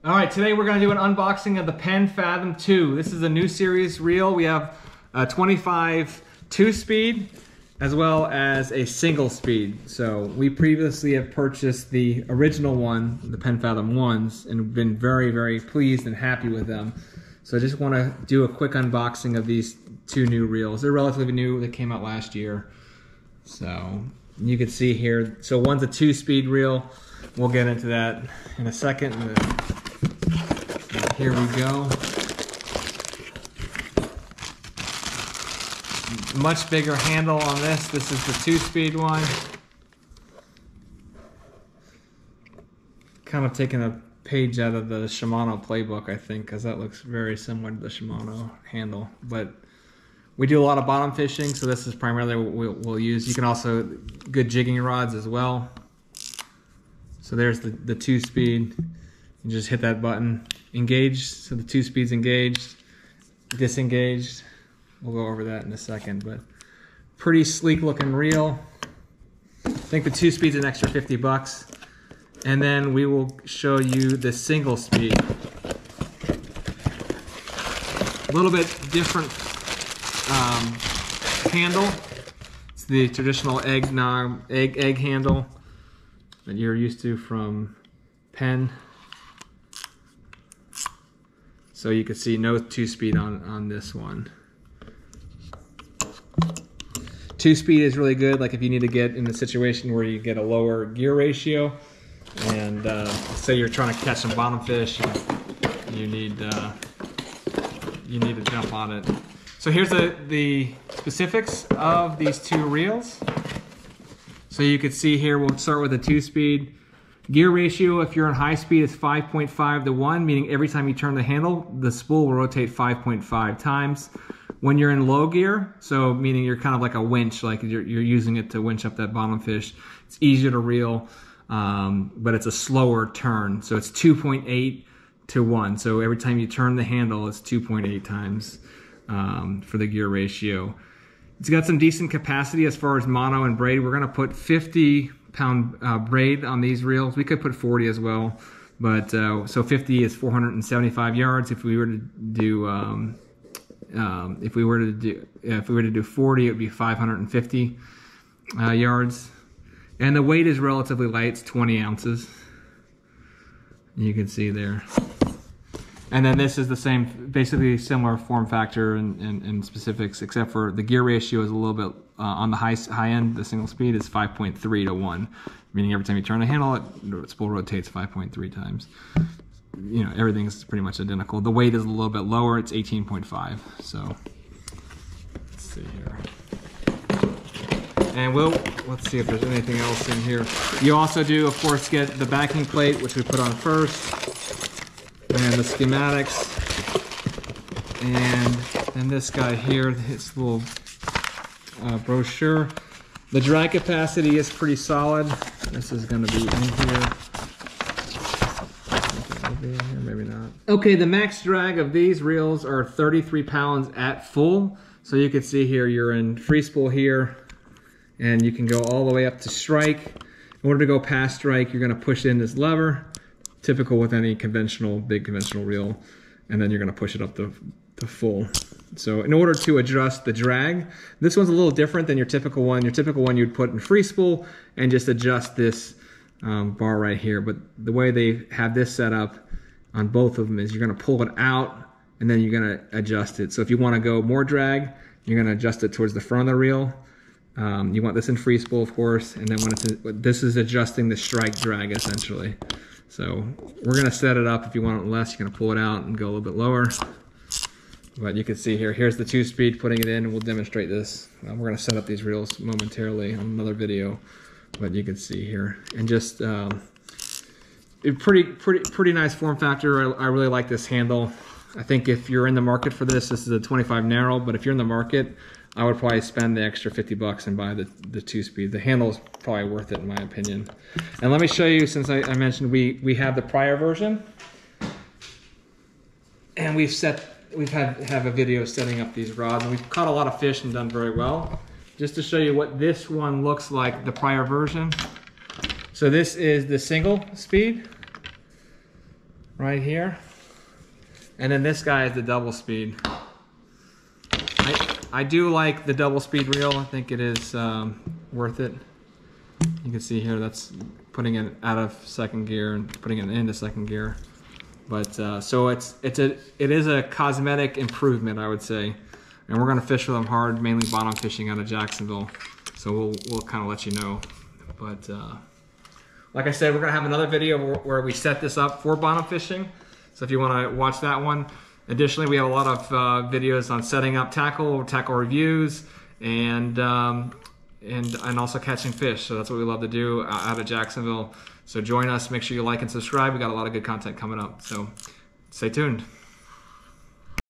All right, today we're going to do an unboxing of the Penn Fathom II. This is a new series reel. We have a 25 2-speed as well as a single speed. So we previously have purchased the original one, the Penn Fathom 1s, and been very, very pleased and happy with them. So I just want to do a quick unboxing of these two new reels. They're relatively new. They came out last year. So you can see here, so one's a 2-speed reel. We'll get into that in a second. Here we go. Much bigger handle on this. This is the 2-speed one. Kind of taking a page out of the Shimano playbook, I think, because that looks very similar to the Shimano handle. But we do a lot of bottom fishing, so this is primarily what we'll use. You can also, good jigging rods as well. So there's the 2-speed. You just hit that button, engage, so the 2-speed's engaged, disengaged. We'll go over that in a second, but pretty sleek looking reel. I think the 2-speed's an extra 50 bucks. And then we will show you the single speed. A little bit different handle. It's the traditional egg handle that you're used to from Penn. So you can see no 2-speed on this one. 2-speed is really good, like if you need to get in the situation where you get a lower gear ratio, and say you're trying to catch some bottom fish, and you need to jump on it. So here's the specifics of these two reels. So you can see here, we'll start with the 2-speed. Gear ratio, if you're in high speed, is 5.5 to 1, meaning every time you turn the handle, the spool will rotate 5.5 times. When you're in low gear, so meaning you're kind of like a winch, like you're using it to winch up that bottom fish, it's easier to reel, but it's a slower turn. So it's 2.8 to 1. So every time you turn the handle, it's 2.8 times for the gear ratio. It's got some decent capacity as far as mono and braid. We're going to put 50-pound braid on these reels. We could put 40 as well, but so 50 is 475 yards. If we were to do if we were to do 40, it would be 550 yards. And the weight is relatively light. It's 20 ounces. You can see there. And then this is the same, basically similar form factor and specifics, except for the gear ratio is a little bit on the high end. The single speed is 5.3 to 1, meaning every time you turn the handle, the spool rotates 5.3 times. You know, everything's pretty much identical. The weight is a little bit lower. It's 18.5. So let's see here. And let's see if there's anything else in here. You also do, of course, get the backing plate, which we put on first, and the schematics, and this guy here, this little brochure. The drag capacity is pretty solid. This is going to be in here. Maybe not. Okay, the max drag of these reels are 33 pounds at full. So you can see here, you're in free spool here, and you can go all the way up to strike. In order to go past strike, you're going to push in this lever, typical with any big conventional reel, and then you're going to push it up to full. So in order to adjust the drag, this one's a little different than your typical one. Your typical one you'd put in free spool and just adjust this bar right here. But the way they have this set up on both of them is you're going to pull it out and then you're going to adjust it. So if you want to go more drag, you're going to adjust it towards the front of the reel. You want this in free spool, of course, and then this is adjusting the strike drag essentially. So we're going to set it up. If you want it less, you're going to pull it out and go a little bit lower. But you can see here, here's the 2-speed, putting it in, and we'll demonstrate this. We're going to set up these reels momentarily on another video, but you can see here. And just pretty nice form factor. I really like this handle. I think if you're in the market for this is a 25 narrow, but if you're in the market, I would probably spend the extra 50 bucks and buy the 2-speed. The handle is probably worth it in my opinion. And let me show you, since I mentioned we have the prior version, and have a video setting up these rods, and we've caught a lot of fish and done very well. Just to show you what this one looks like, the prior version. So this is the single speed. right here. And then this guy is the double speed. I do like the double speed reel. I think it is worth it. You can see here that's putting it out of second gear and putting it into second gear. But so it is a cosmetic improvement, I would say. And we're gonna fish with them hard, mainly bottom fishing out of Jacksonville. So we'll kind of let you know. But like I said, we're gonna have another video where we set this up for bottom fishing. So if you wanna watch that one. Additionally, we have a lot of videos on setting up tackle reviews, and also catching fish. So that's what we love to do out of Jacksonville. So join us, make sure you like and subscribe. We got a lot of good content coming up. So stay tuned.